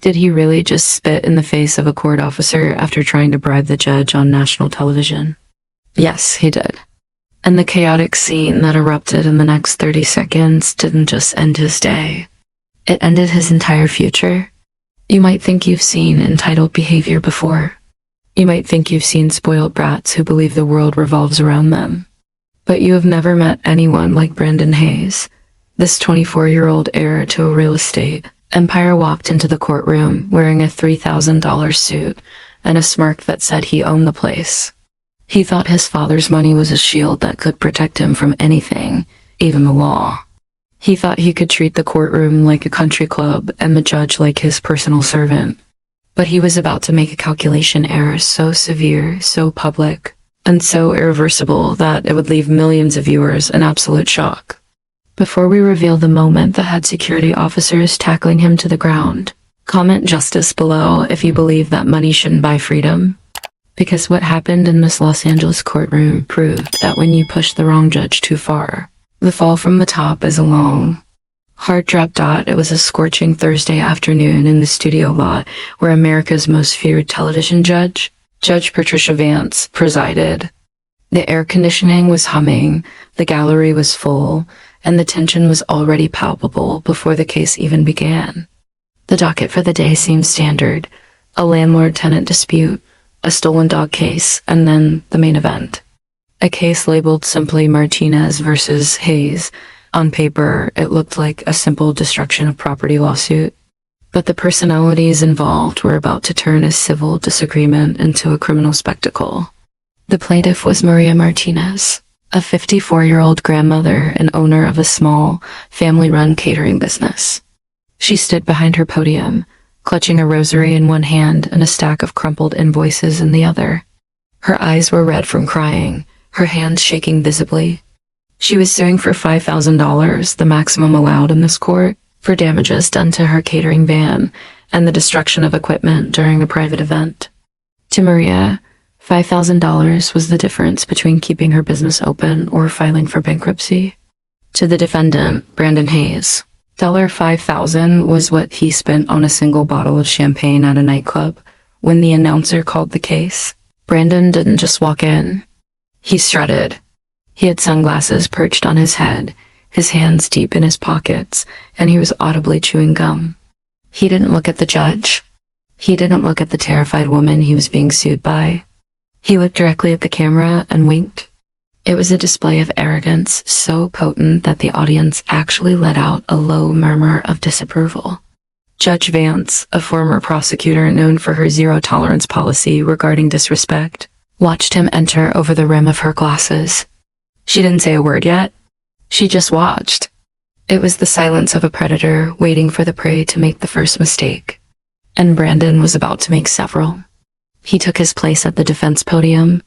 Did he really just spit in the face of a court officer after trying to bribe the judge on national television? Yes, he did. And the chaotic scene that erupted in the next 30 seconds didn't just end his day. It ended his entire future. You might think you've seen entitled behavior before. You might think you've seen spoiled brats who believe the world revolves around them. But you have never met anyone like Brandon Hayes. This 24-year-old heir to a real estate empire walked into the courtroom wearing a $3,000 suit and a smirk that said he owned the place. He thought his father's money was a shield that could protect him from anything, even the law. He thought he could treat the courtroom like a country club and the judge like his personal servant. But he was about to make a calculation error so severe, so public, and so irreversible that it would leave millions of viewers in absolute shock. Before we reveal the moment that had security officers tackling him to the ground, comment justice below if you believe that money shouldn't buy freedom. Because what happened in this Los Angeles courtroom proved that when you push the wrong judge too far, the fall from the top is a long, hard drop. It was a scorching Thursday afternoon in the studio lot where America's most feared television judge, Judge Patricia Vance, presided. The air conditioning was humming, the gallery was full, and the tension was already palpable before the case even began. The docket for the day seemed standard: a landlord-tenant dispute, a stolen dog case, and then the main event. A case labeled simply Martinez versus Hayes. On paper, it looked like a simple destruction of property lawsuit. But the personalities involved were about to turn a civil disagreement into a criminal spectacle. The plaintiff was Maria Martinez, a 54-year-old grandmother and owner of a small, family-run catering business. She stood behind her podium, clutching a rosary in one hand and a stack of crumpled invoices in the other. Her eyes were red from crying, her hands shaking visibly. She was suing for $5,000, the maximum allowed in this court, for damages done to her catering van and the destruction of equipment during a private event. To Maria, $5,000 was the difference between keeping her business open or filing for bankruptcy. To the defendant, Brandon Hayes, $5,000 was what he spent on a single bottle of champagne at a nightclub when the announcer called the case. Brandon didn't just walk in. He strutted. He had sunglasses perched on his head, his hands deep in his pockets, and he was audibly chewing gum. He didn't look at the judge. He didn't look at the terrified woman he was being sued by. He looked directly at the camera and winked. It was a display of arrogance so potent that the audience actually let out a low murmur of disapproval. Judge Vance, a former prosecutor known for her zero-tolerance policy regarding disrespect, watched him enter over the rim of her glasses. She didn't say a word yet. She just watched. It was the silence of a predator waiting for the prey to make the first mistake. And Brandon was about to make several. He took his place at the defense podium,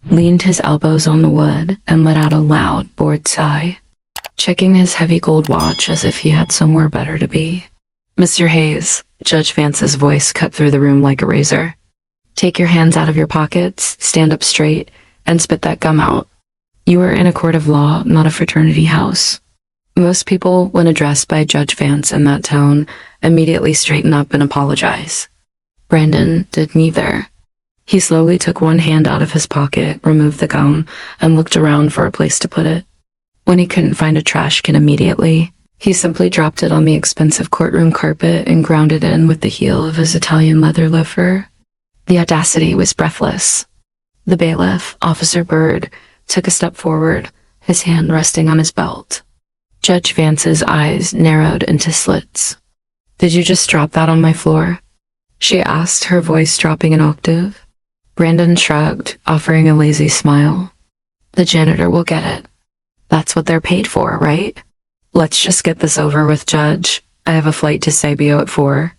leaned his elbows on the wood, and let out a loud, bored sigh, checking his heavy gold watch as if he had somewhere better to be. "Mr. Hayes," Judge Vance's voice cut through the room like a razor. "Take your hands out of your pockets, stand up straight, and spit that gum out. You are in a court of law, not a fraternity house." Most people, when addressed by Judge Vance in that tone, immediately straighten up and apologize. Brandon did neither. He slowly took one hand out of his pocket, removed the gum, and looked around for a place to put it. When he couldn't find a trash can immediately, he simply dropped it on the expensive courtroom carpet and ground it in with the heel of his Italian leather loafer. The audacity was breathless. The bailiff, Officer Bird, took a step forward, his hand resting on his belt. Judge Vance's eyes narrowed into slits. "Did you just drop that on my floor?" she asked, her voice dropping an octave. Brandon shrugged, offering a lazy smile. "The janitor will get it. That's what they're paid for, right? Let's just get this over with, Judge. I have a flight to Sabio at 4.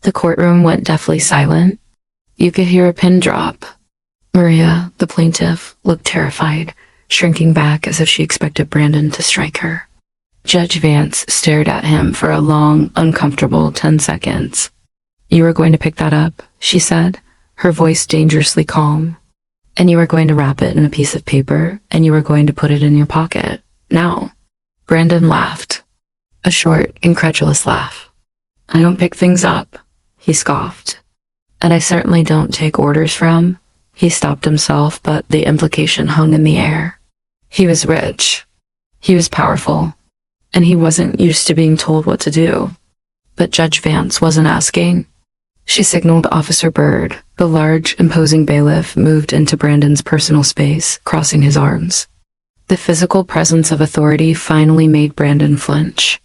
The courtroom went deathly silent. You could hear a pin drop. Maria, the plaintiff, looked terrified, shrinking back as if she expected Brandon to strike her. Judge Vance stared at him for a long, uncomfortable 10 seconds. "You are going to pick that up," she said, her voice dangerously calm. "And you are going to wrap it in a piece of paper, and you are going to put it in your pocket. Now." Brandon laughed. A short, incredulous laugh. "I don't pick things up. he scoffed. And I certainly don't take orders from. He stopped himself, but the implication hung in the air. He was rich. He was powerful. And he wasn't used to being told what to do. But Judge Vance wasn't asking. She signaled Officer Byrd. The large, imposing bailiff moved into Brandon's personal space, crossing his arms. The physical presence of authority finally made Brandon flinch.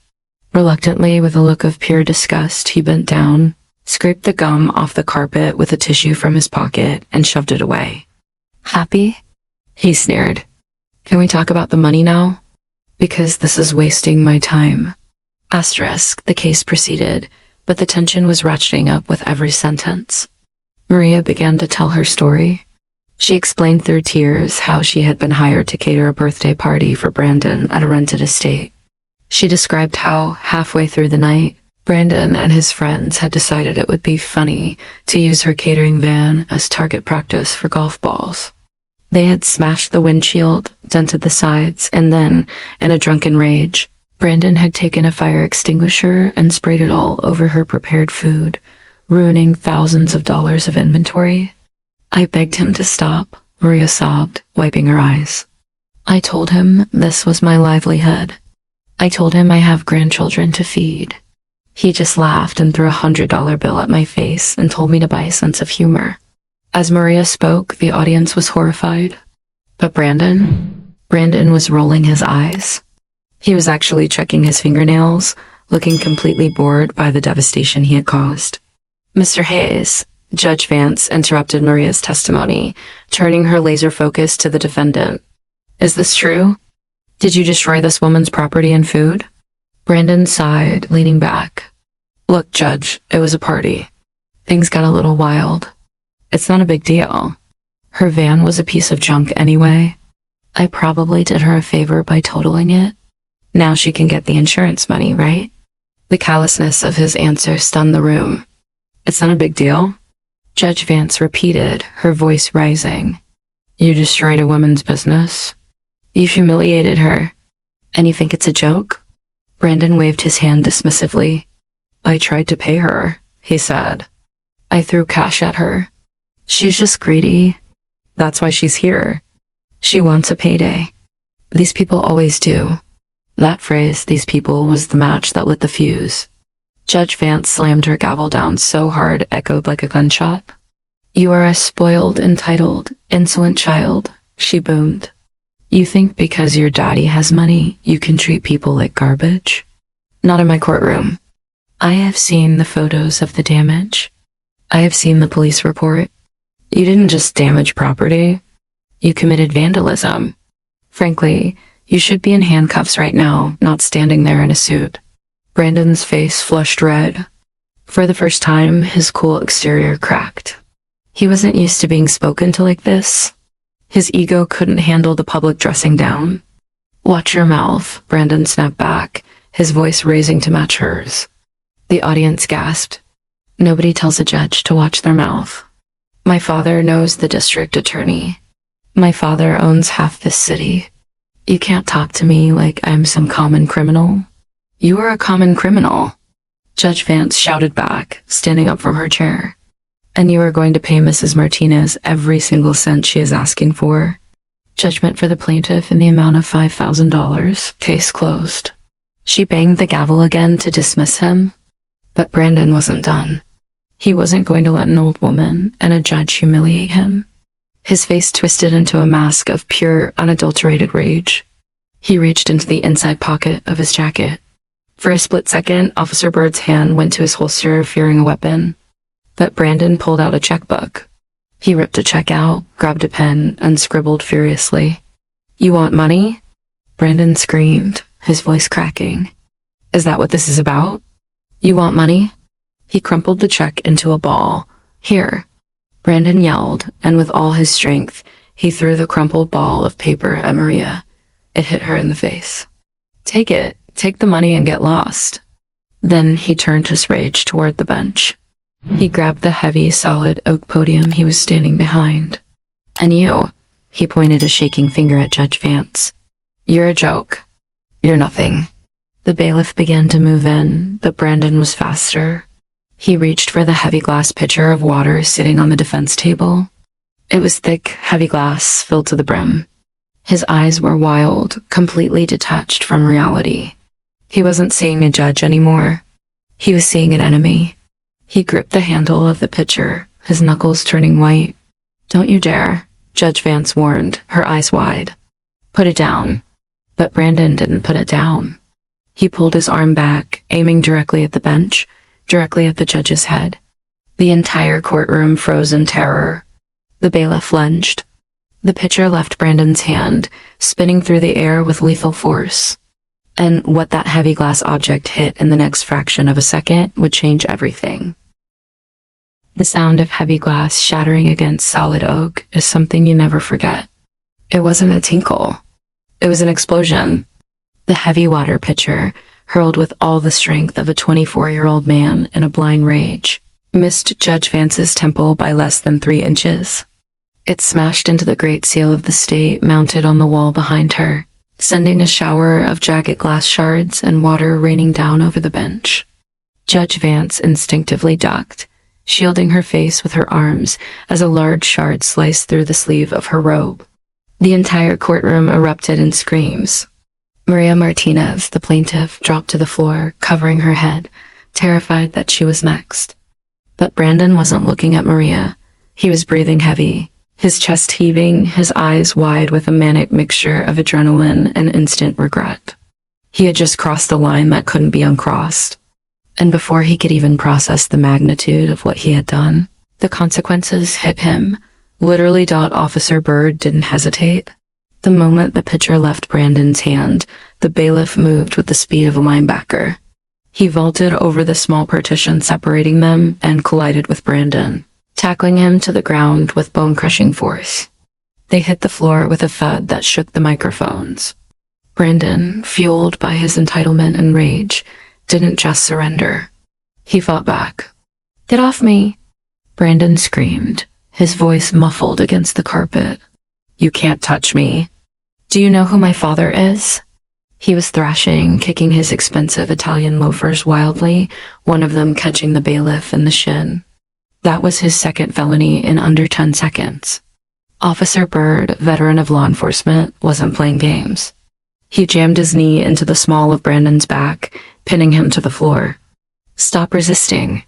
Reluctantly, with a look of pure disgust, he bent down, scraped the gum off the carpet with a tissue from his pocket, and shoved it away. Happy? He sneered. Can we talk about the money now? Because this is wasting my time. Asterisk, the case proceeded, but the tension was ratcheting up with every sentence. Maria began to tell her story. She explained through tears how she had been hired to cater a birthday party for Brandon at a rented estate. She described how, halfway through the night, Brandon and his friends had decided it would be funny to use her catering van as target practice for golf balls. They had smashed the windshield, dented the sides, and then, in a drunken rage, Brandon had taken a fire extinguisher and sprayed it all over her prepared food, ruining thousands of dollars of inventory. I begged him to stop, Maria sobbed, wiping her eyes. I told him this was my livelihood. I told him I have grandchildren to feed. He just laughed and threw $100 bill at my face and told me to buy a sense of humor. As Maria spoke, the audience was horrified. But Brandon was rolling his eyes. He was actually checking his fingernails, looking completely bored by the devastation he had caused. Mr. Hayes, Judge Vance interrupted Maria's testimony, turning her laser focus to the defendant. Is this true? Did you destroy this woman's property and food? Brandon sighed, leaning back. Look, Judge, it was a party. Things got a little wild. It's not a big deal. Her van was a piece of junk anyway. I probably did her a favor by totaling it. Now she can get the insurance money, right? The callousness of his answer stunned the room. It's not a big deal? Judge Vance repeated, her voice rising. You destroyed a woman's business. You humiliated her. And you think it's a joke? Brandon waved his hand dismissively. I tried to pay her, he said. I threw cash at her. She's just greedy. That's why she's here. She wants a payday. These people always do. That phrase, these people, was the match that lit the fuse. Judge Vance slammed her gavel down so hard it echoed like a gunshot. You are a spoiled, entitled, insolent child, she boomed. You think because your daddy has money, you can treat people like garbage? Not in my courtroom. I have seen the photos of the damage. I have seen the police report. You didn't just damage property. You committed vandalism. Frankly, you should be in handcuffs right now, not standing there in a suit. Brandon's face flushed red. For the first time, his cool exterior cracked. He wasn't used to being spoken to like this. His ego couldn't handle the public dressing down. Watch your mouth, Brandon snapped back, his voice raising to match hers. The audience gasped. Nobody tells a judge to watch their mouth. My father knows the district attorney. My father owns half this city. You can't talk to me like I'm some common criminal. You are a common criminal, Judge Vance shouted back, standing up from her chair. And you are going to pay Mrs. Martinez every single cent she is asking for. Judgment for the plaintiff in the amount of $5,000. Case closed. She banged the gavel again to dismiss him. But Brandon wasn't done. He wasn't going to let an old woman and a judge humiliate him. His face twisted into a mask of pure, unadulterated rage. He reached into the inside pocket of his jacket. For a split second, Officer Byrd's hand went to his holster, fearing a weapon. But Brandon pulled out a checkbook. He ripped a check out, grabbed a pen, and scribbled furiously. You want money? Brandon screamed, his voice cracking. Is that what this is about? You want money? He crumpled the check into a ball. Here. Brandon yelled, and with all his strength, he threw the crumpled ball of paper at Maria. It hit her in the face. Take it. Take the money and get lost. Then he turned his rage toward the bench. He grabbed the heavy, solid oak podium he was standing behind. And you, he pointed a shaking finger at Judge Vance. You're a joke. You're nothing. The bailiff began to move in, but Brandon was faster. He reached for the heavy glass pitcher of water sitting on the defense table. It was thick, heavy glass filled to the brim. His eyes were wild, completely detached from reality. He wasn't seeing a judge anymore. He was seeing an enemy. He gripped the handle of the pitcher, his knuckles turning white. "Don't you dare," Judge Vance warned, her eyes wide. "Put it down." But Brandon didn't put it down. He pulled his arm back, aiming directly at the bench, directly at the judge's head. The entire courtroom froze in terror. The bailiff lunged. The pitcher left Brandon's hand, spinning through the air with lethal force. And what that heavy glass object hit in the next fraction of a second would change everything. The sound of heavy glass shattering against solid oak is something you never forget. It wasn't a tinkle. It was an explosion. The heavy water pitcher, hurled with all the strength of a 24-year-old man in a blind rage, missed Judge Vance's temple by less than 3 inches. It smashed into the Great Seal of the state mounted on the wall behind her, sending a shower of jagged glass shards and water raining down over the bench. Judge Vance instinctively ducked, shielding her face with her arms as a large shard sliced through the sleeve of her robe. The entire courtroom erupted in screams. Maria Martinez, the plaintiff, dropped to the floor, covering her head, terrified that she was next. But Brandon wasn't looking at Maria. He was breathing heavy, his chest heaving, his eyes wide with a manic mixture of adrenaline and instant regret. He had just crossed the line that couldn't be uncrossed. And before he could even process the magnitude of what he had done, the consequences hit him. Literally. Officer Byrd didn't hesitate. The moment the pitcher left Brandon's hand, the bailiff moved with the speed of a linebacker. He vaulted over the small partition separating them and collided with Brandon, tackling him to the ground with bone-crushing force. They hit the floor with a thud that shook the microphones. Brandon, fueled by his entitlement and rage, didn't just surrender. He fought back. "Get off me!" Brandon screamed, his voice muffled against the carpet. "You can't touch me. Do you know who my father is?" He was thrashing, kicking his expensive Italian loafers wildly, one of them catching the bailiff in the shin. That was his second felony in under 10 seconds. Officer Byrd, veteran of law enforcement, wasn't playing games. He jammed his knee into the small of Brandon's back, pinning him to the floor. "Stop resisting,"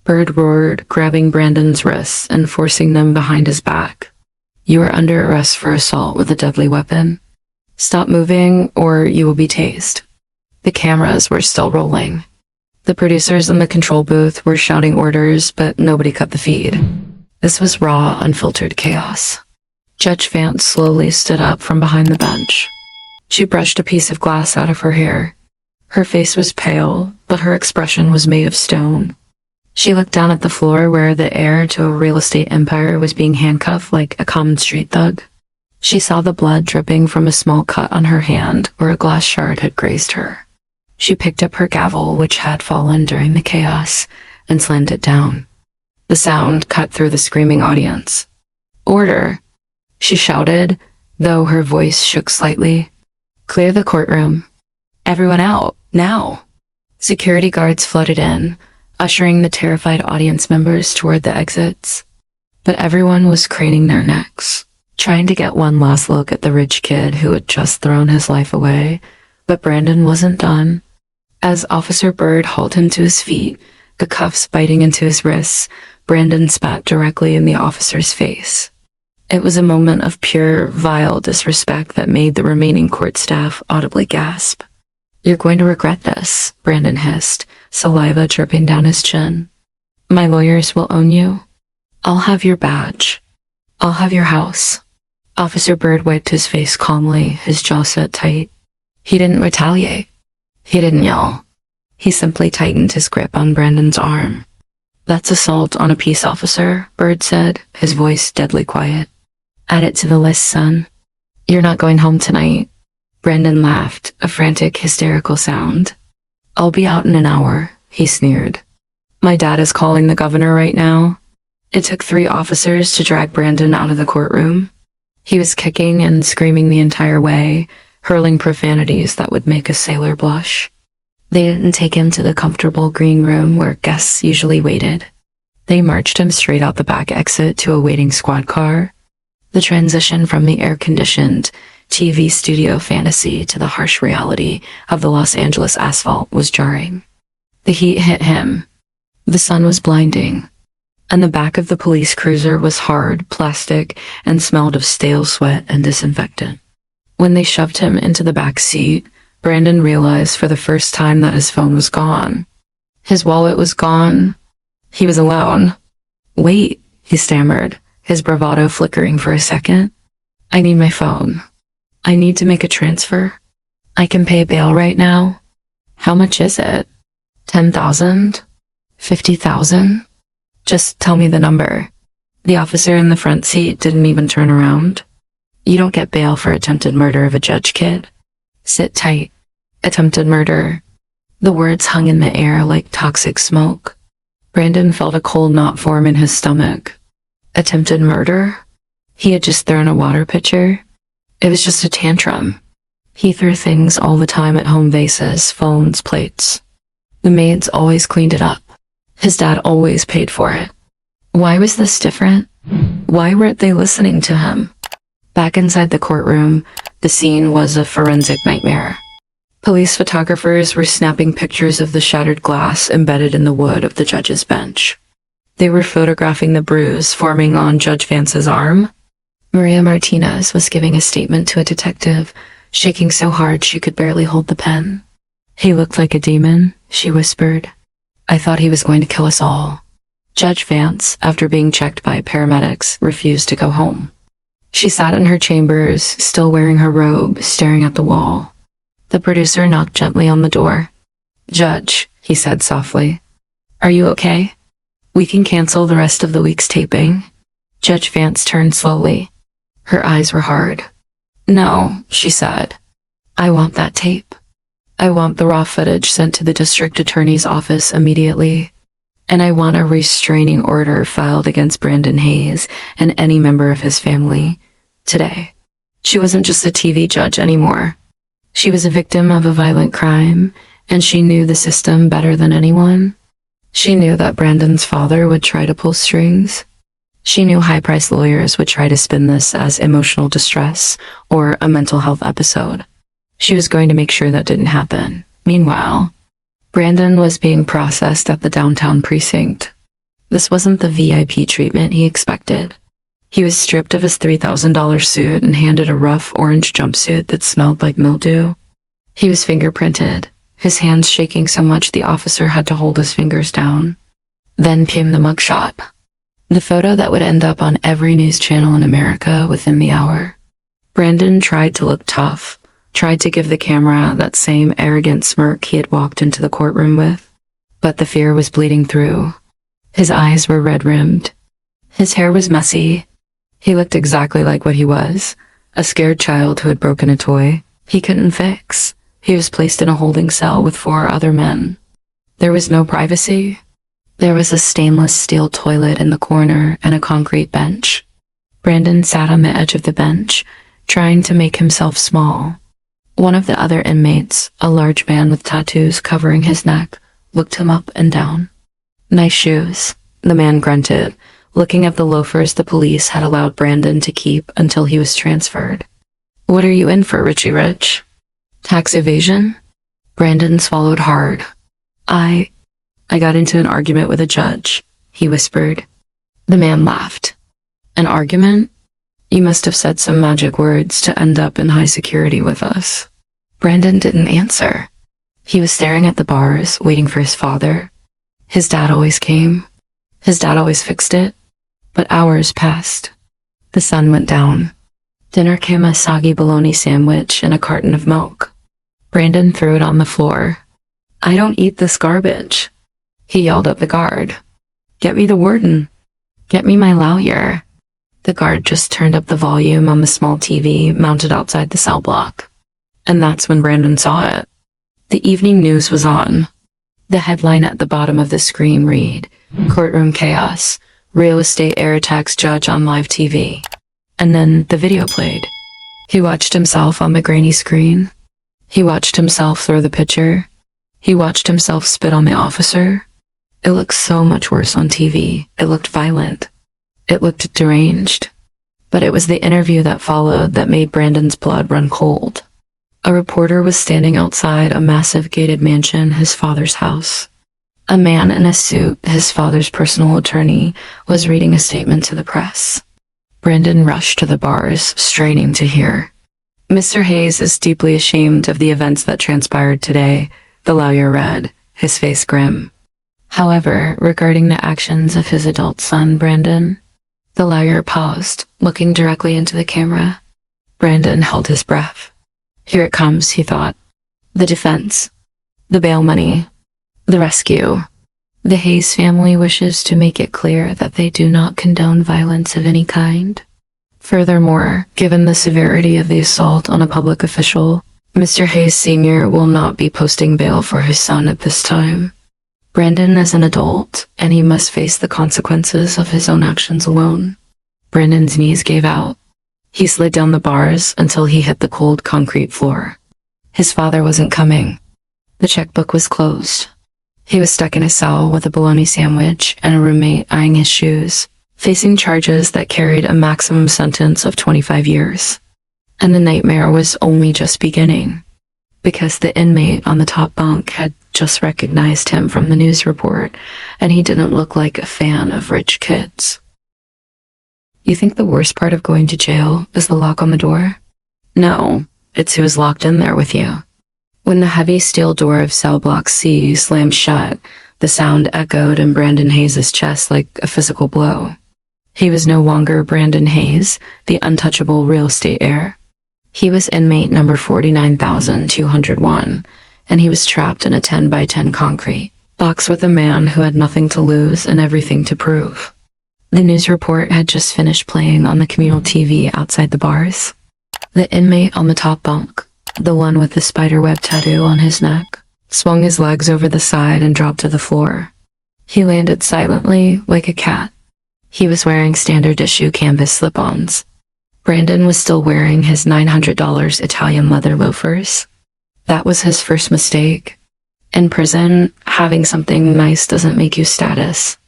Byrd roared, grabbing Brandon's wrists and forcing them behind his back. "You are under arrest for assault with a deadly weapon. Stop moving or you will be tased." The cameras were still rolling. The producers in the control booth were shouting orders, but nobody cut the feed. This was raw, unfiltered chaos. Judge Vance slowly stood up from behind the bench. She brushed a piece of glass out of her hair. Her face was pale, but her expression was made of stone. She looked down at the floor where the heir to a real estate empire was being handcuffed like a common street thug. She saw the blood dripping from a small cut on her hand where a glass shard had grazed her. She picked up her gavel, which had fallen during the chaos, and slammed it down. The sound cut through the screaming audience. "Order!" she shouted, though her voice shook slightly. "Clear the courtroom. Everyone out, now!" Security guards flooded in, ushering the terrified audience members toward the exits. But everyone was craning their necks, trying to get one last look at the rich kid who had just thrown his life away. But Brandon wasn't done. As Officer Byrd hauled him to his feet, the cuffs biting into his wrists, Brandon spat directly in the officer's face. It was a moment of pure, vile disrespect that made the remaining court staff audibly gasp. "You're going to regret this," Brandon hissed, saliva dripping down his chin. "My lawyers will own you. I'll have your badge. I'll have your house." Officer Byrd wiped his face calmly, his jaw set tight. He didn't retaliate. He didn't yell. He simply tightened his grip on Brandon's arm. "That's assault on a peace officer," Byrd said, his voice deadly quiet. "Add it to the list, son. You're not going home tonight." Brandon laughed, a frantic, hysterical sound. "I'll be out in an hour," he sneered. "My dad is calling the governor right now." It took 3 officers to drag Brandon out of the courtroom. He was kicking and screaming the entire way, hurling profanities that would make a sailor blush. They didn't take him to the comfortable green room where guests usually waited. They marched him straight out the back exit to a waiting squad car. The transition from the air-conditioned TV studio fantasy to the harsh reality of the Los Angeles asphalt was jarring. The heat hit him. The sun was blinding, and the back of the police cruiser was hard, plastic, and smelled of stale sweat and disinfectant. When they shoved him into the back seat, Brandon realized for the first time that his phone was gone. His wallet was gone. He was alone. "Wait," he stammered, his bravado flickering for a second. "I need my phone. I need to make a transfer. I can pay bail right now." "How much is it? 10,000? 50,000? Just tell me the number." The officer in the front seat didn't even turn around. "You don't get bail for attempted murder of a judge, kid. Sit tight. Attempted murder." The words hung in the air like toxic smoke. Brandon felt a cold knot form in his stomach. Attempted murder? He had just thrown a water pitcher. It was just a tantrum. He threw things all the time at home: vases, phones, plates. The maids always cleaned it up. His dad always paid for it. Why was this different? Why weren't they listening to him? Back inside the courtroom, the scene was a forensic nightmare. Police photographers were snapping pictures of the shattered glass embedded in the wood of the judge's bench. They were photographing the bruise forming on Judge Vance's arm. Maria Martinez was giving a statement to a detective, shaking so hard she could barely hold the pen. "He looked like a demon," she whispered. "I thought he was going to kill us all." Judge Vance, after being checked by paramedics, refused to go home. She sat in her chambers, still wearing her robe, staring at the wall. The producer knocked gently on the door. "Judge," he said softly. "Are you okay? We can cancel the rest of the week's taping." Judge Vance turned slowly. Her eyes were hard. "No," she said. "I want that tape. I want the raw footage sent to the district attorney's office immediately. And I want a restraining order filed against Brandon Hayes and any member of his family today." She wasn't just a TV judge anymore. She was a victim of a violent crime, and she knew the system better than anyone. She knew that Brandon's father would try to pull strings. She knew high-priced lawyers would try to spin this as emotional distress or a mental health episode. She was going to make sure that didn't happen. Meanwhile, Brandon was being processed at the downtown precinct. This wasn't the VIP treatment he expected. He was stripped of his $3,000 suit and handed a rough orange jumpsuit that smelled like mildew. He was fingerprinted, his hands shaking so much the officer had to hold his fingers down. Then came the mugshot. The photo that would end up on every news channel in America within the hour. Brandon tried to look tough, tried to give the camera that same arrogant smirk he had walked into the courtroom with. But the fear was bleeding through. His eyes were red-rimmed. His hair was messy. He looked exactly like what he was, a scared child who had broken a toy he couldn't fix. He was placed in a holding cell with 4 other men. There was no privacy. There was a stainless steel toilet in the corner and a concrete bench. Brandon sat on the edge of the bench, trying to make himself small. One of the other inmates, a large man with tattoos covering his neck, looked him up and down. "Nice shoes," the man grunted, looking at the loafers the police had allowed Brandon to keep until he was transferred. "What are you in for, Richie Rich? Tax evasion?" Brandon swallowed hard. I got into an argument with a judge," he whispered. The man laughed. "An argument? You must have said some magic words to end up in high security with us." Brandon didn't answer. He was staring at the bars, waiting for his father. His dad always came. His dad always fixed it. But hours passed. The sun went down. Dinner came a soggy bologna sandwich and a carton of milk. Brandon threw it on the floor. "I don't eat this garbage," he yelled at the guard. "Get me the warden. Get me my lawyer." The guard just turned up the volume on the small TV mounted outside the cell block. And that's when Brandon saw it. The evening news was on. The headline at the bottom of the screen read, "Courtroom Chaos. Real estate heir tax judge on live TV." And then the video played. He watched himself on the grainy screen. He watched himself throw the pitcher. He watched himself spit on the officer. It looked so much worse on TV. It looked violent. It looked deranged. But it was the interview that followed that made Brandon's blood run cold. A reporter was standing outside a massive gated mansion, his father's house. A man in a suit, his father's personal attorney, was reading a statement to the press. Brandon rushed to the bars, straining to hear. "Mr. Hayes is deeply ashamed of the events that transpired today," the lawyer read, his face grim. However, regarding the actions of his adult son, Brandon, the lawyer paused, looking directly into the camera. Brandon held his breath. Here it comes, he thought. The defense. The bail money. The rescue. The Hayes family wishes to make it clear that they do not condone violence of any kind. Furthermore, given the severity of the assault on a public official, Mr. Hayes Sr. will not be posting bail for his son at this time. Brandon is an adult, and he must face the consequences of his own actions alone. Brandon's knees gave out. He slid down the bars until he hit the cold concrete floor. His father wasn't coming. The checkbook was closed. He was stuck in a cell with a bologna sandwich and a roommate eyeing his shoes, facing charges that carried a maximum sentence of 25 years. And the nightmare was only just beginning, because the inmate on the top bunk had just recognized him from the news report, and he didn't look like a fan of rich kids. You think the worst part of going to jail is the lock on the door? No, it's who's locked in there with you. When the heavy steel door of cell block C slammed shut, the sound echoed in Brandon Hayes' chest like a physical blow. He was no longer Brandon Hayes, the untouchable real estate heir. He was inmate number 49,201, and he was trapped in a 10 by 10 concrete box with a man who had nothing to lose and everything to prove. The news report had just finished playing on the communal TV outside the bars. The inmate on the top bunk, the one with the spiderweb tattoo on his neck, swung his legs over the side and dropped to the floor. He landed silently, like a cat. He was wearing standard issue canvas slip-ons. Brandon was still wearing his $900 Italian leather loafers. That was his first mistake. In prison, having something nice doesn't make you status.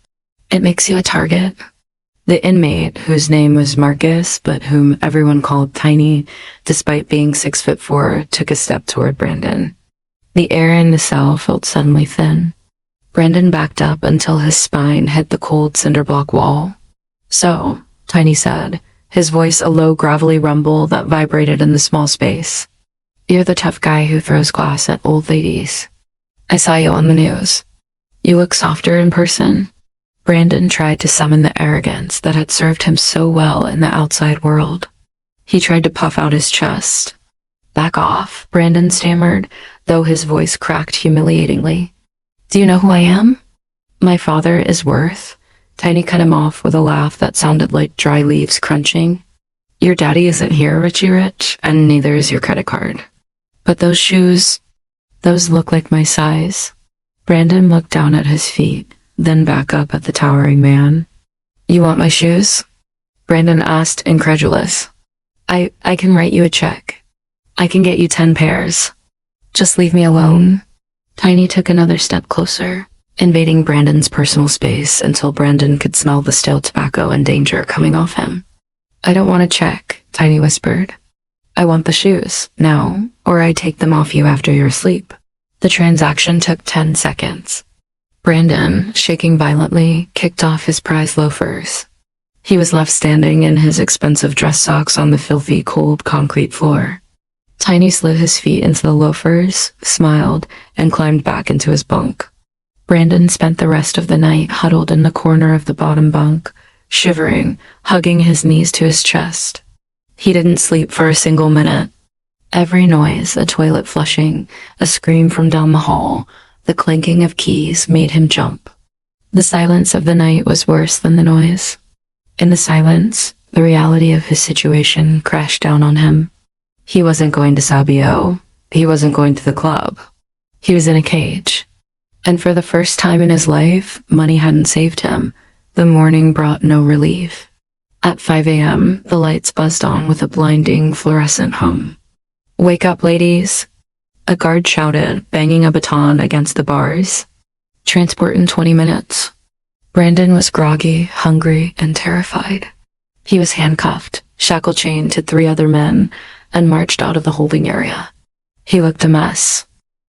It makes you a target. The inmate, whose name was Marcus, but whom everyone called Tiny, despite being 6'4", took a step toward Brandon. The air in the cell felt suddenly thin. Brandon backed up until his spine hit the cold cinder block wall. "So," Tiny said, his voice a low gravelly rumble that vibrated in the small space. "You're the tough guy who throws glass at old ladies. I saw you on the news. You look softer in person." Brandon tried to summon the arrogance that had served him so well in the outside world. He tried to puff out his chest. "Back off," Brandon stammered, though his voice cracked humiliatingly. "Do you know who I am?" "My father is Worth." Tiny cut him off with a laugh that sounded like dry leaves crunching. "Your daddy isn't here, Richie Rich, and neither is your credit card. But those shoes, those look like my size." Brandon looked down at his feet, then back up at the towering man. "You want my shoes?" Brandon asked, incredulous. I can write you a check. I can get you 10 pairs. Just leave me alone." Tiny took another step closer, invading Brandon's personal space until Brandon could smell the stale tobacco and danger coming off him. "I don't want a check," Tiny whispered. "I want the shoes, now, or I take them off you after you're asleep." The transaction took 10 seconds. Brandon, shaking violently, kicked off his prized loafers. He was left standing in his expensive dress socks on the filthy, cold concrete floor. Tiny slid his feet into the loafers, smiled, and climbed back into his bunk. Brandon spent the rest of the night huddled in the corner of the bottom bunk, shivering, hugging his knees to his chest. He didn't sleep for a single minute. Every noise, a toilet flushing, a scream from down the hall, the clinking of keys made him jump. The silence of the night was worse than the noise. In the silence, the reality of his situation crashed down on him. He wasn't going to Sabio. He wasn't going to the club. He was in a cage. And for the first time in his life, money hadn't saved him. The morning brought no relief. At 5 a.m., the lights buzzed on with a blinding, fluorescent hum. "Wake up, ladies." A guard shouted, banging a baton against the bars. "Transport in 20 minutes." Brandon was groggy, hungry, and terrified. He was handcuffed, shackle-chained to 3 other men, and marched out of the holding area. He looked a mess.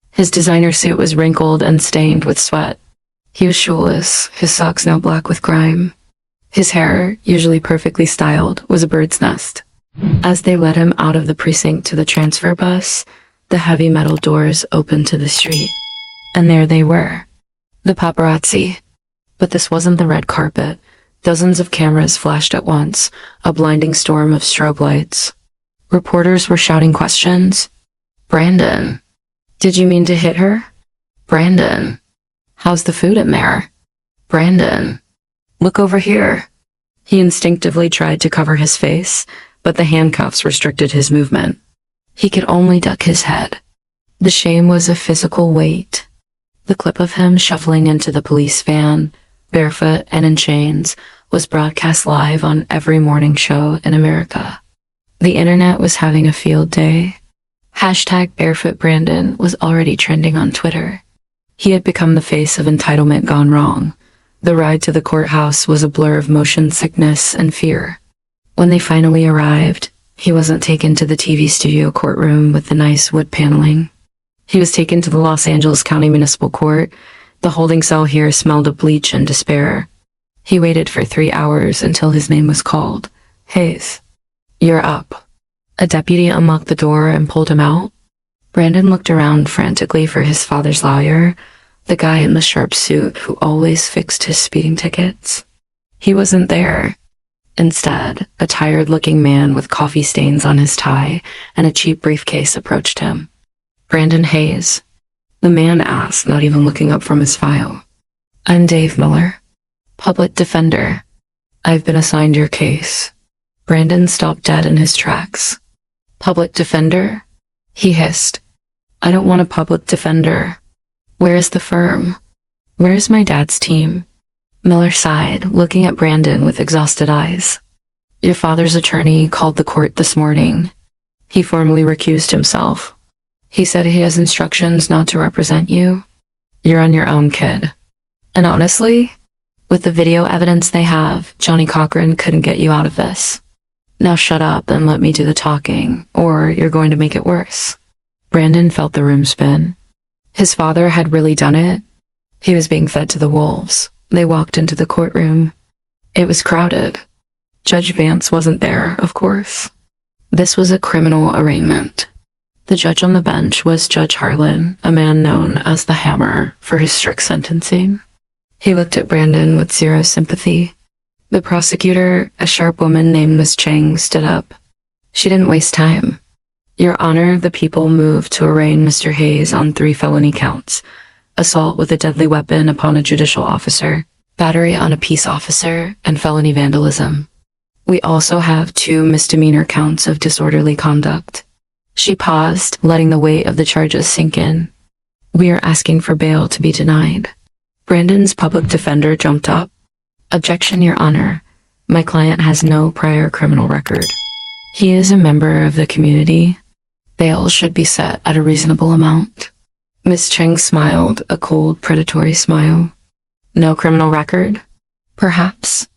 His designer suit was wrinkled and stained with sweat. He was shoeless, his socks now black with grime. His hair, usually perfectly styled, was a bird's nest. As they led him out of the precinct to the transfer bus, the heavy metal doors opened to the street. And there they were. The paparazzi. But this wasn't the red carpet. Dozens of cameras flashed at once, a blinding storm of strobe lights. Reporters were shouting questions. "Brandon, did you mean to hit her? Brandon, how's the food in there? Brandon, look over here." He instinctively tried to cover his face, but the handcuffs restricted his movement. He could only duck his head. The shame was a physical weight. The clip of him shuffling into the police van, barefoot and in chains, was broadcast live on every morning show in America. The internet was having a field day. #BarefootBrandon was already trending on Twitter. He had become the face of entitlement gone wrong. The ride to the courthouse was a blur of motion sickness and fear. When they finally arrived, he wasn't taken to the TV studio courtroom with the nice wood paneling. He was taken to the Los Angeles County Municipal Court. The holding cell here smelled of bleach and despair. He waited for 3 hours until his name was called. "Hayes, you're up." A deputy unlocked the door and pulled him out. Brandon looked around frantically for his father's lawyer, the guy in the sharp suit who always fixed his speeding tickets. He wasn't there. Instead, a tired-looking man with coffee stains on his tie and a cheap briefcase approached him. "Brandon Hayes," the man asked, not even looking up from his file. "I'm Dave Miller, public defender. I've been assigned your case." Brandon stopped dead in his tracks. "Public defender?" he hissed. "I don't want a public defender. Where is the firm? Where is my dad's team?" Miller sighed, looking at Brandon with exhausted eyes. "Your father's attorney called the court this morning. He formally recused himself. He said he has instructions not to represent you. You're on your own, kid. And honestly, with the video evidence they have, Johnny Cochran couldn't get you out of this. Now shut up and let me do the talking, or you're going to make it worse." Brandon felt the room spin. His father had really done it. He was being fed to the wolves. They walked into the courtroom. It was crowded. Judge Vance wasn't there, of course. This was a criminal arraignment. The judge on the bench was Judge Harlan, a man known as the Hammer for his strict sentencing. He looked at Brandon with zero sympathy. The prosecutor, a sharp woman named Miss Chang, stood up. She didn't waste time. "Your Honor, the people moved to arraign Mr. Hayes on 3 felony counts: assault with a deadly weapon upon a judicial officer, battery on a peace officer, and felony vandalism. We also have 2 misdemeanor counts of disorderly conduct." She paused, letting the weight of the charges sink in. "We are asking for bail to be denied." Brandon's public defender jumped up. "Objection, Your Honor. My client has no prior criminal record. He is a member of the community. Bail should be set at a reasonable amount." Miss Cheng smiled, a cold, predatory smile. "No criminal record? Perhaps.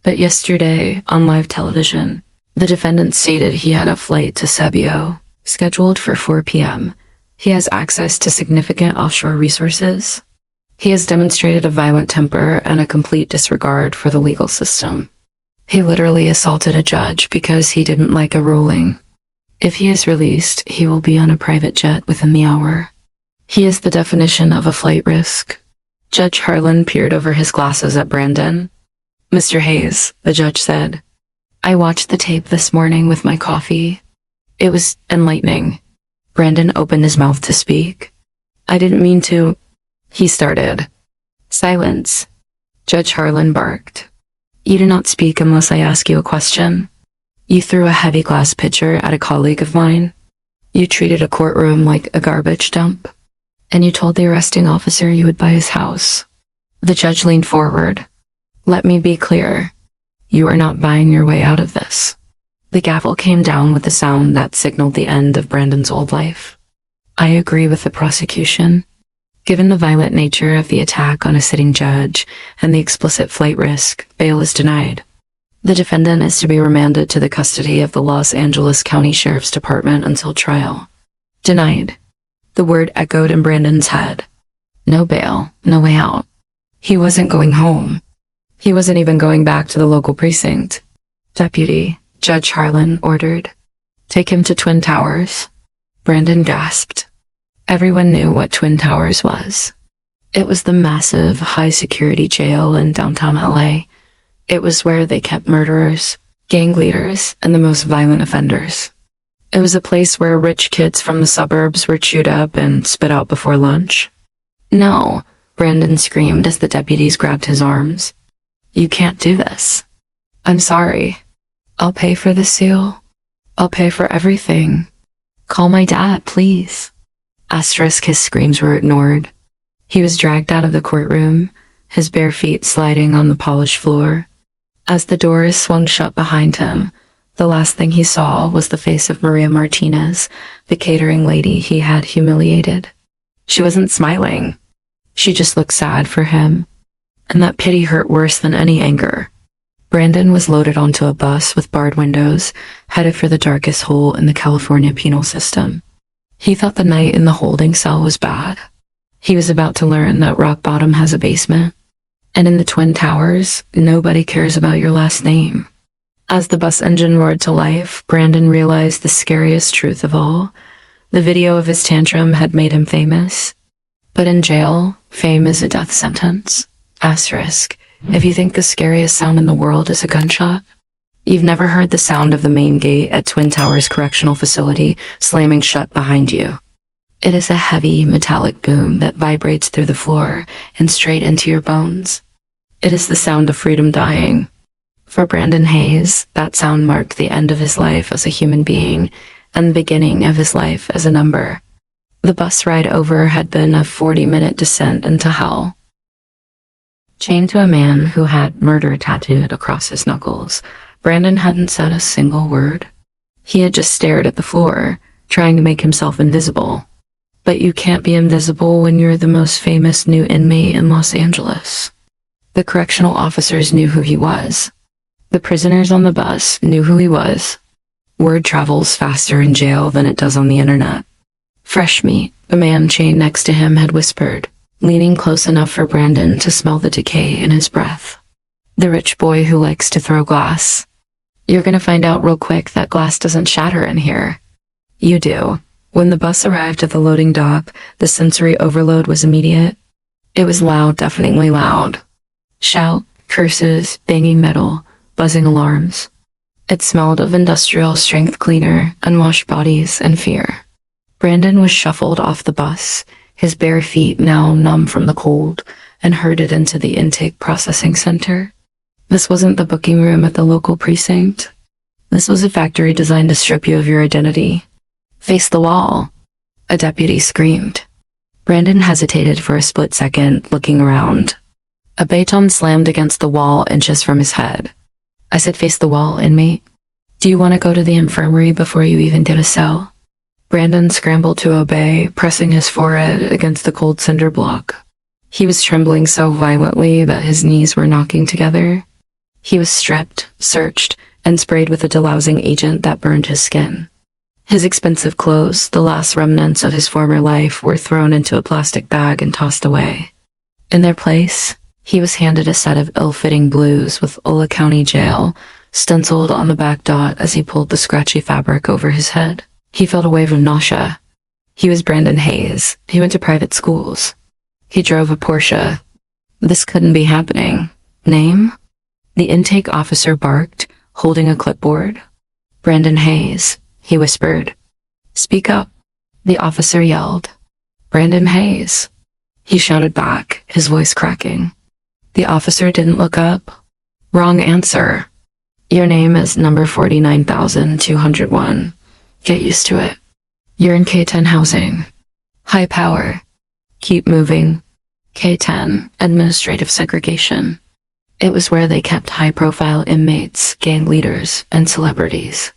But yesterday, on live television, the defendant stated he had a flight to Sebio, scheduled for 4 p.m. He has access to significant offshore resources. He has demonstrated a violent temper and a complete disregard for the legal system. He literally assaulted a judge because he didn't like a ruling. If he is released, he will be on a private jet within the hour. He is the definition of a flight risk." Judge Harlan peered over his glasses at Brandon. "Mr. Hayes," the judge said, "I watched the tape this morning with my coffee. It was enlightening." Brandon opened his mouth to speak. "I didn't mean to," he started. "Silence," Judge Harlan barked. "You do not speak unless I ask you a question. You threw a heavy glass pitcher at a colleague of mine. You treated a courtroom like a garbage dump. And you told the arresting officer you would buy his house." The judge leaned forward. "Let me be clear. You are not buying your way out of this." The gavel came down with a sound that signaled the end of Brandon's old life. I agree with the prosecution. Given the violent nature of the attack on a sitting judge and the explicit flight risk, bail is denied. The defendant is to be remanded to the custody of the Los Angeles County Sheriff's Department until trial. Denied. The word echoed in Brandon's head. No bail, no way out. He wasn't going home. He wasn't even going back to the local precinct. Deputy, Judge Harlan ordered. Take him to Twin Towers. Brandon gasped. Everyone knew what Twin Towers was. It was the massive, high-security jail in downtown LA. It was where they kept murderers, gang leaders, and the most violent offenders. It was a place where rich kids from the suburbs were chewed up and spit out before lunch. No, Brandon screamed as the deputies grabbed his arms. You can't do this. I'm sorry. I'll pay for the seal. I'll pay for everything. Call my dad, please. Asterisk, his screams were ignored. He was dragged out of the courtroom, his bare feet sliding on the polished floor. As the doors swung shut behind him, the last thing he saw was the face of Maria Martinez, the catering lady he had humiliated. She wasn't smiling. She just looked sad for him, and that pity hurt worse than any anger. Brandon was loaded onto a bus with barred windows, headed for the darkest hole in the California penal system. He thought the night in the holding cell was bad. He was about to learn that rock bottom has a basement, and in the Twin Towers, nobody cares about your last name. As the bus engine roared to life, Brandon realized the scariest truth of all. The video of his tantrum had made him famous. But in jail, fame is a death sentence. Asterisk, if you think the scariest sound in the world is a gunshot, you've never heard the sound of the main gate at Twin Towers Correctional Facility slamming shut behind you. It is a heavy, metallic boom that vibrates through the floor and straight into your bones. It is the sound of freedom dying. For Brandon Hayes, that sound marked the end of his life as a human being and the beginning of his life as a number. The bus ride over had been a 40-minute descent into hell. Chained to a man who had murder tattooed across his knuckles, Brandon hadn't said a single word. He had just stared at the floor, trying to make himself invisible. But you can't be invisible when you're the most famous new inmate in Los Angeles. The correctional officers knew who he was. The prisoners on the bus knew who he was. Word travels faster in jail than it does on the internet. Fresh meat, the man chained next to him had whispered, leaning close enough for Brandon to smell the decay in his breath. The rich boy who likes to throw glass. You're gonna find out real quick that glass doesn't shatter in here. You do. When the bus arrived at the loading dock, the sensory overload was immediate. It was loud, deafeningly loud. Shout, curses, banging metal, buzzing alarms. It smelled of industrial strength cleaner, unwashed bodies, and fear. Brandon was shuffled off the bus, his bare feet now numb from the cold, and herded into the intake processing center. This wasn't the booking room at the local precinct. This was a factory designed to strip you of your identity. Face the wall, a deputy screamed. Brandon hesitated for a split second, looking around. A baton slammed against the wall inches from his head. I said, face the wall, inmate. Do you want to go to the infirmary before you even get a cell? Brandon scrambled to obey, pressing his forehead against the cold cinder block. He was trembling so violently that his knees were knocking together. He was stripped, searched, and sprayed with a delousing agent that burned his skin. His expensive clothes, the last remnants of his former life, were thrown into a plastic bag and tossed away. In their place, he was handed a set of ill-fitting blues with Ola County Jail stenciled on the back dot as he pulled the scratchy fabric over his head. He felt a wave of nausea. He was Brandon Hayes. He went to private schools. He drove a Porsche. This couldn't be happening. Name? The intake officer barked, holding a clipboard. Brandon Hayes, he whispered. Speak up. The officer yelled. Brandon Hayes. He shouted back, his voice cracking. The officer didn't look up. Wrong answer. Your name is number 49,201. Get used to it. You're in K10 housing. High power. Keep moving. K10, administrative segregation. It was where they kept high-profile inmates, gang leaders, and celebrities.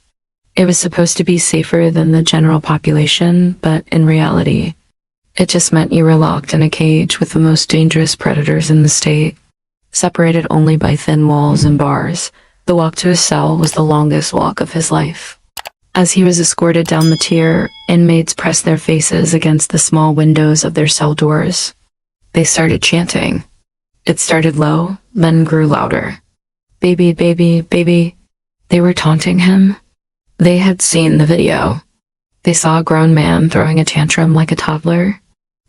It was supposed to be safer than the general population, but in reality, it just meant you were locked in a cage with the most dangerous predators in the state, separated only by thin walls and bars. The walk to his cell was the longest walk of his life. As he was escorted down the tier, inmates pressed their faces against the small windows of their cell doors. They started chanting. It started low, then grew louder. Baby, baby, baby. They were taunting him. They had seen the video. They saw a grown man throwing a tantrum like a toddler.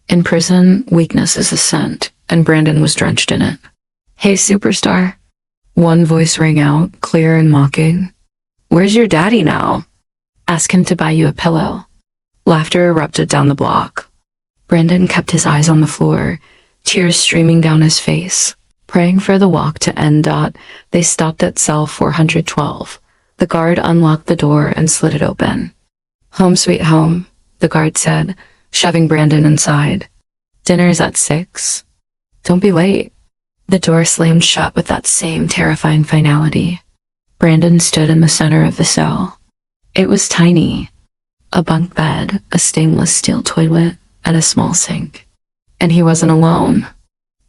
In prison, weakness is a scent, and Brandon was drenched in it. Hey, superstar. One voice rang out, clear and mocking. Where's your daddy now? Ask him to buy you a pillow. Laughter erupted down the block. Brandon kept his eyes on the floor, tears streaming down his face. Praying for the walk to end. They stopped at cell 412. The guard unlocked the door and slid it open. Home sweet home, the guard said, shoving Brandon inside. Dinner's at 6. Don't be late. The door slammed shut with that same terrifying finality. Brandon stood in the center of the cell. It was tiny. A bunk bed, a stainless steel toilet, and a small sink. And he wasn't alone.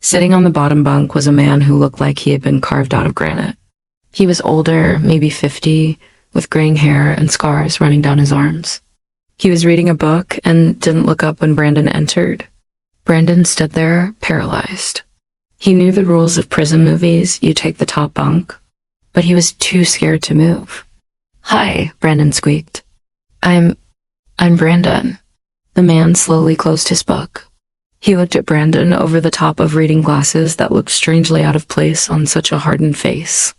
Sitting on the bottom bunk was a man who looked like he had been carved out of granite. He was older, maybe 50, with graying hair and scars running down his arms. He was reading a book and didn't look up when Brandon entered. Brandon stood there, paralyzed. He knew the rules of prison movies. You take the top bunk, but he was too scared to move. Hi, Brandon squeaked. I'm Brandon. The man slowly closed his book. He looked at Brandon over the top of reading glasses that looked strangely out of place on such a hardened face.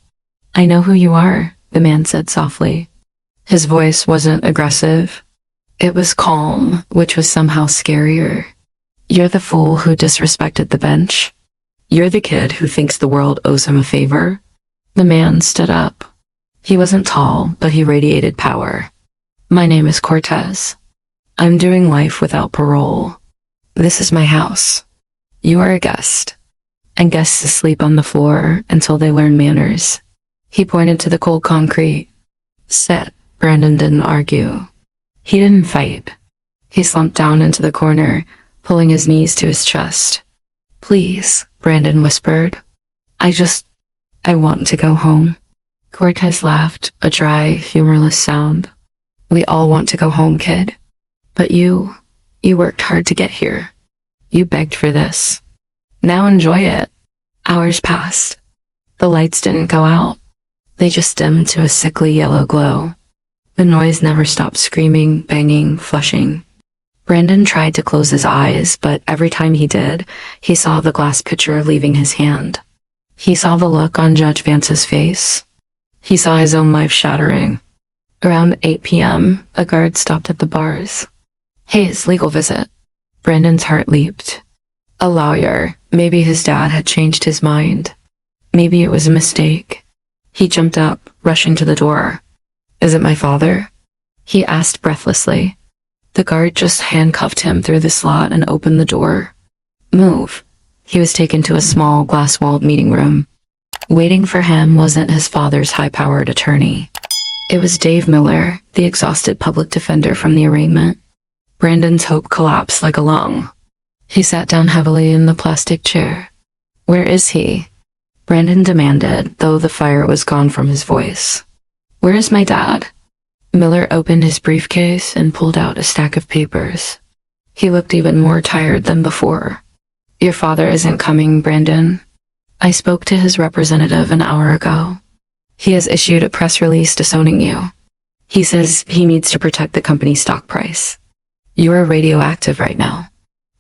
I know who you are, the man said softly. His voice wasn't aggressive. It was calm, which was somehow scarier. You're the fool who disrespected the bench. You're the kid who thinks the world owes him a favor. The man stood up. He wasn't tall, but he radiated power. My name is Cortez. I'm doing life without parole. This is my house. You are a guest. And guests sleep on the floor until they learn manners. He pointed to the cold concrete. Sit. Brandon didn't argue. He didn't fight. He slumped down into the corner, pulling his knees to his chest. Please, Brandon whispered. I want to go home. Cortez laughed, a dry, humorless sound. We all want to go home, kid. But you worked hard to get here. You begged for this. Now enjoy it. Hours passed. The lights didn't go out. They just dimmed to a sickly yellow glow. The noise never stopped screaming, banging, flushing. Brandon tried to close his eyes, but every time he did, he saw the glass pitcher leaving his hand. He saw the look on Judge Vance's face. He saw his own life shattering. Around 8 p.m., a guard stopped at the bars. His legal visit. Brandon's heart leaped. A lawyer. Maybe his dad had changed his mind. Maybe it was a mistake. He jumped up, rushing to the door. Is it my father? He asked breathlessly. The guard just handcuffed him through the slot and opened the door. Move. He was taken to a small, glass-walled meeting room. Waiting for him wasn't his father's high-powered attorney. It was Dave Miller, the exhausted public defender from the arraignment. Brandon's hope collapsed like a lung. He sat down heavily in the plastic chair. Where is he? Brandon demanded, though the fire was gone from his voice. Where is my dad? Miller opened his briefcase and pulled out a stack of papers. He looked even more tired than before. Your father isn't coming, Brandon. I spoke to his representative an hour ago. He has issued a press release disowning you. He says he needs to protect the company's stock price. You are radioactive right now.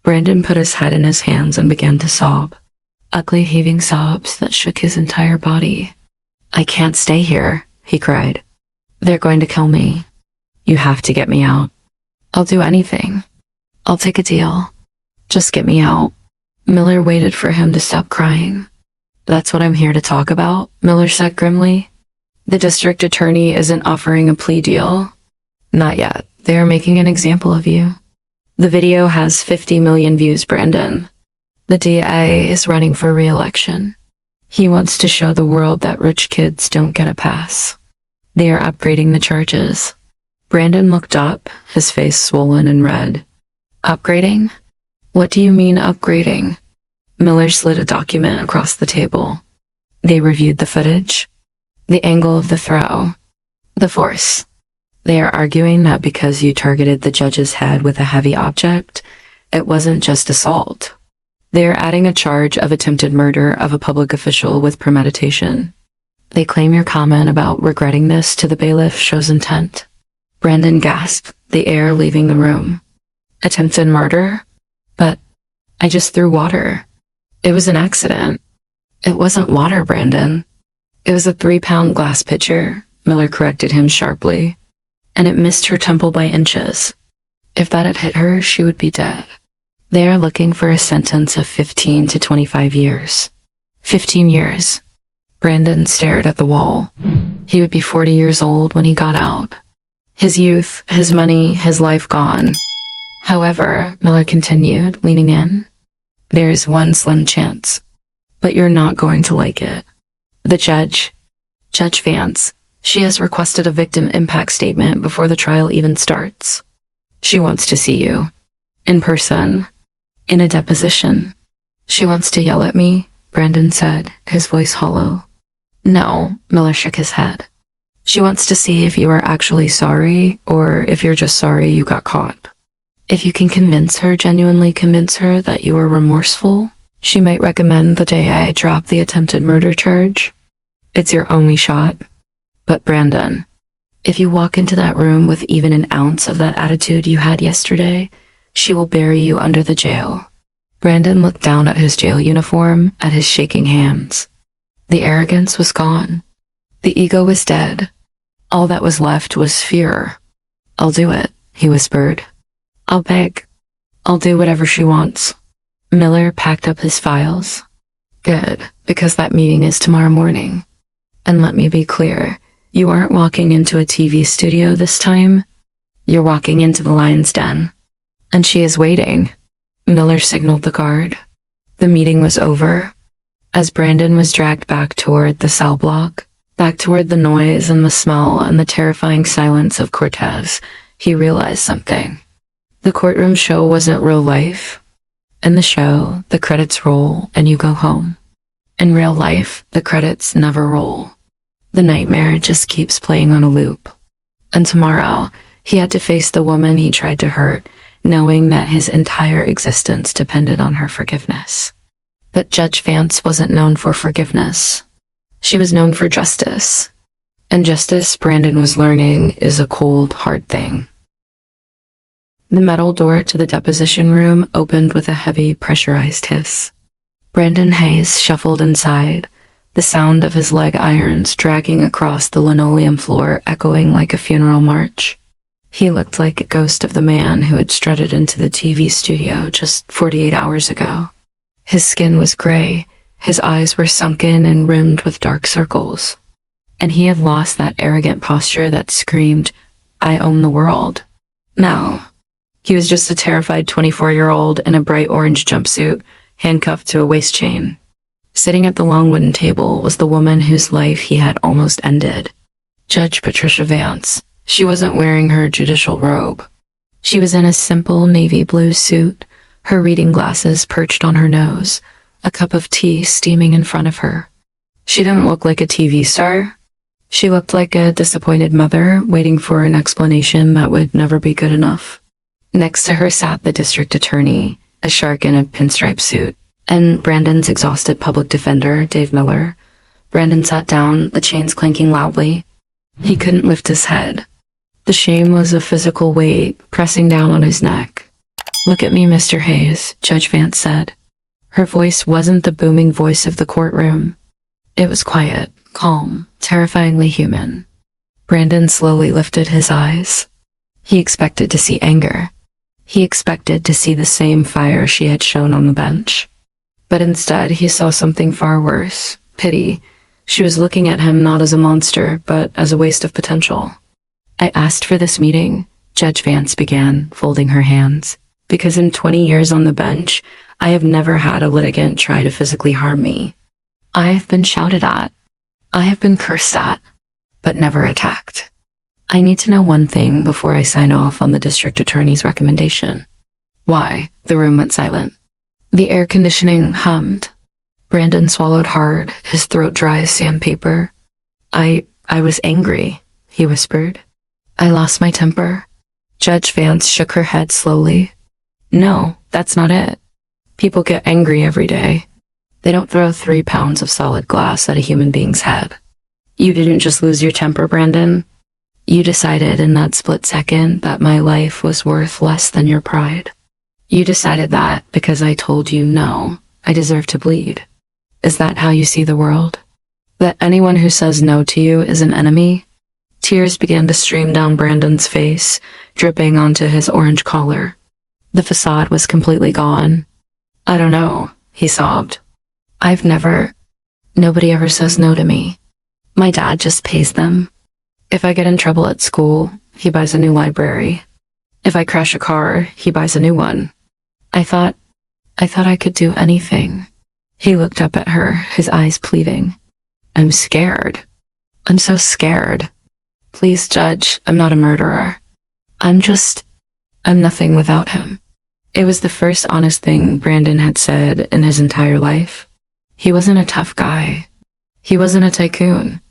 Brandon put his head in his hands and began to sob. Ugly heaving sobs that shook his entire body. I can't stay here, he cried. They're going to kill me. You have to get me out. I'll do anything. I'll take a deal. Just get me out. Miller waited for him to stop crying. That's what I'm here to talk about, Miller said grimly. The district attorney isn't offering a plea deal. Not yet. They are making an example of you. The video has 50 million views, Brandon. The DA is running for re-election. He wants to show the world that rich kids don't get a pass. They are upgrading the charges. Brandon looked up, his face swollen and red. Upgrading? What do you mean upgrading? Miller slid a document across the table. They reviewed the footage. The angle of the throw. The force. They are arguing that because you targeted the judge's head with a heavy object, it wasn't just assault. They are adding a charge of attempted murder of a public official with premeditation. They claim your comment about regretting this to the bailiff shows intent. Brandon gasped, the air leaving the room. Attempted murder? But I just threw water. It was an accident. It wasn't water, Brandon. It was a 3-pound glass pitcher, Miller corrected him sharply, and it missed her temple by inches. If that had hit her, she would be dead. They are looking for a sentence of 15 to 25 years. 15 years. Brandon stared at the wall. He would be 40 years old when he got out. His youth, his money, his life gone. However, Miller continued, leaning in, there is one slim chance. But you're not going to like it. The Judge Vance, she has requested a victim impact statement before the trial even starts. She wants to see you. In person. In a deposition. She wants to yell at me, Brandon said, his voice hollow. No, Miller shook his head. She wants to see if you are actually sorry, or if you're just sorry you got caught. If you can genuinely convince her that you are remorseful, she might recommend the day I drop the attempted murder charge. It's your only shot. But Brandon, if you walk into that room with even an ounce of that attitude you had yesterday, she will bury you under the jail. Brandon looked down at his jail uniform, at his shaking hands. The arrogance was gone. The ego was dead. All that was left was fear. I'll do it, he whispered. I'll beg. I'll do whatever she wants. Miller packed up his files. Good, because that meeting is tomorrow morning. And let me be clear, you aren't walking into a TV studio this time. You're walking into the lion's den. And she is waiting. Miller signaled the guard. The meeting was over. As Brandon was dragged back toward the cell block, back toward the noise and the smell and the terrifying silence of Cortez, he realized something. The courtroom show wasn't real life. In the show, the credits roll and you go home. In real life, the credits never roll. The nightmare just keeps playing on a loop. And tomorrow, he had to face the woman he tried to hurt, knowing that his entire existence depended on her forgiveness. But Judge Vance wasn't known for forgiveness. She was known for justice. And justice, Brandon was learning, is a cold, hard thing. The metal door to the deposition room opened with a heavy, pressurized hiss. Brandon Hayes shuffled inside, the sound of his leg irons dragging across the linoleum floor echoing like a funeral march. He looked like a ghost of the man who had strutted into the TV studio just 48 hours ago. His skin was gray, his eyes were sunken and rimmed with dark circles. And he had lost that arrogant posture that screamed, I own the world. No. He was just a terrified 24-year-old in a bright orange jumpsuit, handcuffed to a waist chain. Sitting at the long wooden table was the woman whose life he had almost ended. Judge Patricia Vance. She wasn't wearing her judicial robe. She was in a simple navy blue suit, her reading glasses perched on her nose, a cup of tea steaming in front of her. She didn't look like a TV star. She looked like a disappointed mother waiting for an explanation that would never be good enough. Next to her sat the district attorney, a shark in a pinstripe suit, and Brandon's exhausted public defender, Dave Miller. Brandon sat down, the chains clanking loudly. He couldn't lift his head. The shame was a physical weight pressing down on his neck. Look at me, Mr. Hayes, Judge Vance said. Her voice wasn't the booming voice of the courtroom. It was quiet, calm, terrifyingly human. Brandon slowly lifted his eyes. He expected to see anger. He expected to see the same fire she had shown on the bench. But instead, he saw something far worse, pity. She was looking at him not as a monster, but as a waste of potential. I asked for this meeting, Judge Vance began, folding her hands, because in 20 years on the bench, I have never had a litigant try to physically harm me. I have been shouted at. I have been cursed at, but never attacked. I need to know one thing before I sign off on the district attorney's recommendation. Why? The room went silent. The air conditioning hummed. Brandon swallowed hard, his throat dry as sandpaper. I was angry, he whispered. I lost my temper. Judge Vance shook her head slowly. No, that's not it. People get angry every day. They don't throw 3 pounds of solid glass at a human being's head. You didn't just lose your temper, Brandon. You decided in that split second that my life was worth less than your pride. You decided that because I told you no, I deserve to bleed. Is that how you see the world? That anyone who says no to you is an enemy? Tears began to stream down Brandon's face, dripping onto his orange collar. The facade was completely gone. I don't know, he sobbed. Nobody ever says no to me. My dad just pays them. If I get in trouble at school, he buys a new library. If I crash a car, he buys a new one. I thought I could do anything. He looked up at her, his eyes pleading. I'm scared. I'm so scared. Please, Judge, I'm not a murderer. I'm nothing without him. It was the first honest thing Brandon had said in his entire life. He wasn't a tough guy. He wasn't a tycoon.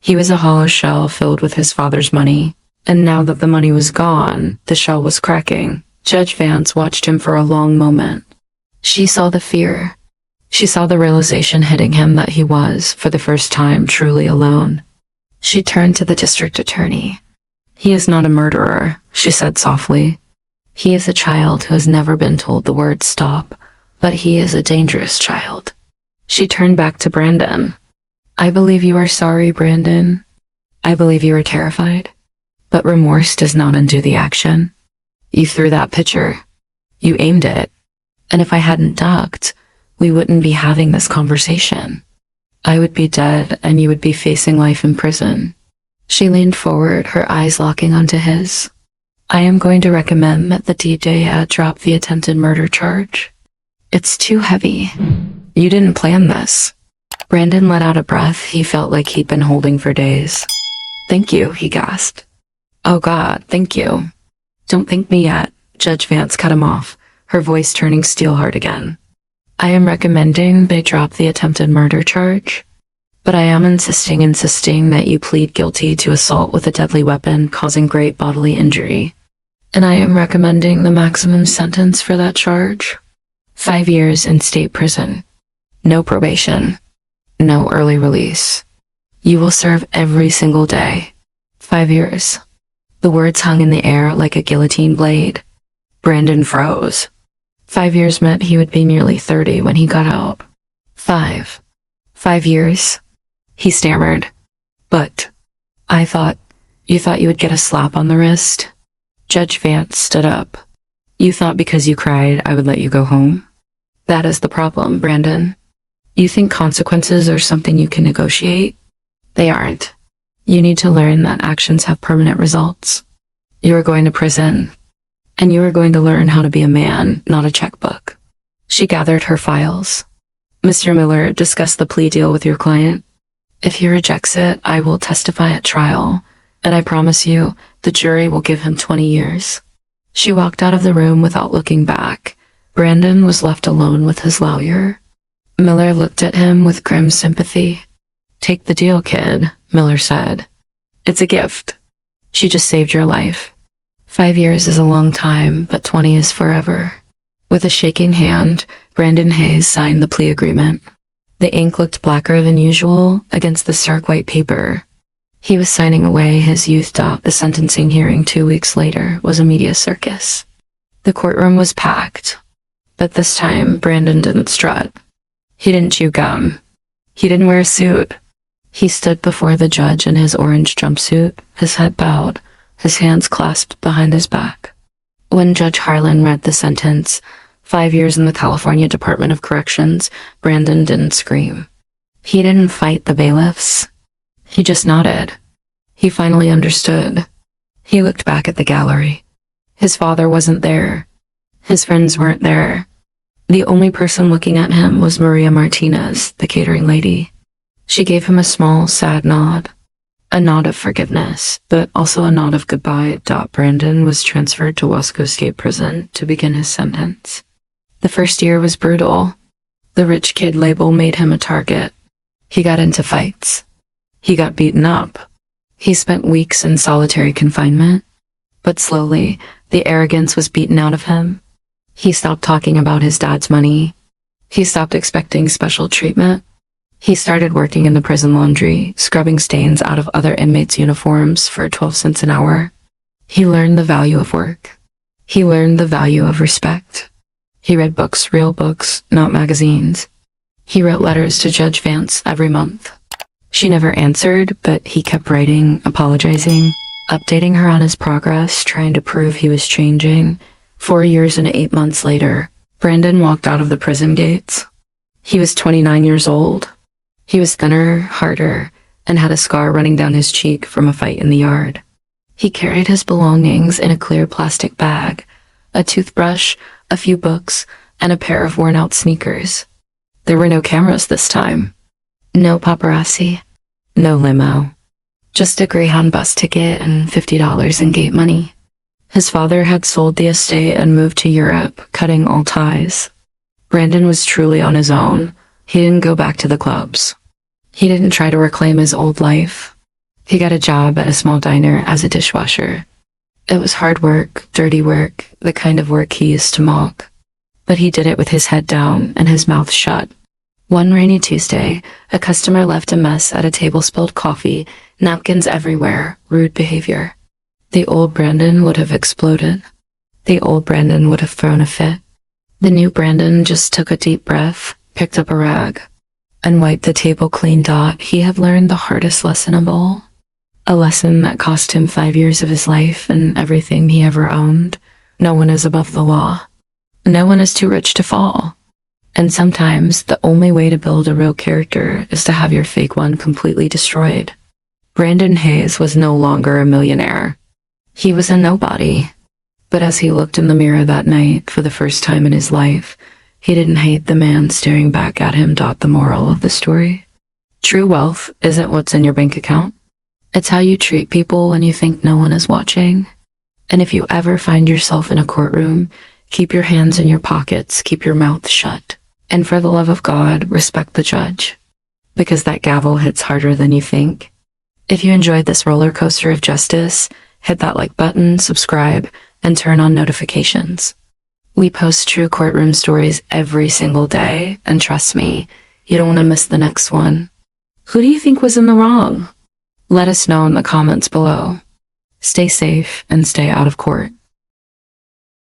He was a hollow shell filled with his father's money. And now that the money was gone, the shell was cracking. Judge Vance watched him for a long moment. She saw the fear. She saw the realization hitting him that he was, for the first time, truly alone. She turned to the district attorney. He is not a murderer, she said softly. He is a child who has never been told the word stop, but he is a dangerous child. She turned back to Brandon. I believe you are sorry, Brandon. I believe you are terrified. But remorse does not undo the action. You threw that picture. You aimed it. And if I hadn't ducked, we wouldn't be having this conversation. I would be dead and you would be facing life in prison. She leaned forward, her eyes locking onto his. I am going to recommend that the DJ drop the attempted murder charge. It's too heavy. You didn't plan this. Brandon let out a breath he felt like he'd been holding for days. Thank you, he gasped. Oh God, thank you. Don't thank me yet, Judge Vance cut him off, her voice turning steel hard again. I am recommending they drop the attempted murder charge, but I am insisting that you plead guilty to assault with a deadly weapon causing great bodily injury. And I am recommending the maximum sentence for that charge. 5 years in state prison. No probation. No early release. You will serve every single day. 5 years. The words hung in the air like a guillotine blade. Brandon froze. 5 years meant he would be nearly 30 when he got out. 5 years? He stammered. But, you thought you would get a slap on the wrist? Judge Vance stood up. You thought because you cried I would let you go home? That is the problem, Brandon. You think consequences are something you can negotiate? They aren't. You need to learn that actions have permanent results. You are going to prison. And you are going to learn how to be a man, not a checkbook. She gathered her files. Mr. Miller, discuss the plea deal with your client. If he rejects it, I will testify at trial, and I promise you, the jury will give him 20 years. She walked out of the room without looking back. Brandon was left alone with his lawyer. Miller looked at him with grim sympathy. Take the deal, kid, Miller said. It's a gift. She just saved your life. 5 years is a long time, but 20 is forever. With a shaking hand, Brandon Hayes signed the plea agreement. The ink looked blacker than usual against the stark white paper. He was signing away his youth. The sentencing hearing 2 weeks later was a media circus. The courtroom was packed, but this time Brandon didn't strut. He didn't chew gum. He didn't wear a suit. He stood before the judge in his orange jumpsuit, his head bowed, his hands clasped behind his back. When Judge Harlan read the sentence, 5 years in the California Department of Corrections, Brandon didn't scream. He didn't fight the bailiffs. He just nodded. He finally understood. He looked back at the gallery. His father wasn't there. His friends weren't there. The only person looking at him was Maria Martinez, the catering lady. She gave him a small, sad nod. A nod of forgiveness, but also a nod of goodbye. Brandon was transferred to Wasco State Prison to begin his sentence. The first year was brutal. The rich kid label made him a target. He got into fights. He got beaten up. He spent weeks in solitary confinement. But slowly, the arrogance was beaten out of him. He stopped talking about his dad's money. He stopped expecting special treatment. He started working in the prison laundry, scrubbing stains out of other inmates' uniforms for 12 cents an hour. He learned the value of work. He learned the value of respect. He read books, real books, not magazines. He wrote letters to Judge Vance every month. She never answered, but he kept writing, apologizing, updating her on his progress, trying to prove he was changing. 4 years and 8 months later, Brandon walked out of the prison gates. He was 29 years old. He was thinner, harder, and had a scar running down his cheek from a fight in the yard. He carried his belongings in a clear plastic bag, a toothbrush, a few books, and a pair of worn-out sneakers. There were no cameras this time. No paparazzi. No limo. Just a Greyhound bus ticket and $50 in gate money. His father had sold the estate and moved to Europe, cutting all ties. Brandon was truly on his own. He didn't go back to the clubs. He didn't try to reclaim his old life. He got a job at a small diner as a dishwasher. It was hard work, dirty work, the kind of work he used to mock. But he did it with his head down and his mouth shut. One rainy Tuesday, a customer left a mess at a table, spilled coffee, napkins everywhere, rude behavior. The old Brandon would have exploded. The old Brandon would have thrown a fit. The new Brandon just took a deep breath, picked up a rag, and wiped the table clean. He had learned the hardest lesson of all. A lesson that cost him 5 years of his life and everything he ever owned. No one is above the law. No one is too rich to fall. And sometimes the only way to build a real character is to have your fake one completely destroyed. Brandon Hayes was no longer a millionaire. He was a nobody. But as he looked in the mirror that night for the first time in his life, he didn't hate the man staring back at him. The moral of the story: true wealth isn't what's in your bank account. It's how you treat people when you think no one is watching. And if you ever find yourself in a courtroom, keep your hands in your pockets, keep your mouth shut. And for the love of God, respect the judge. Because that gavel hits harder than you think. If you enjoyed this roller coaster of justice, hit that like button, subscribe, and turn on notifications. We post true courtroom stories every single day, and trust me, you don't want to miss the next one. Who do you think was in the wrong? Let us know in the comments below. Stay safe and stay out of court.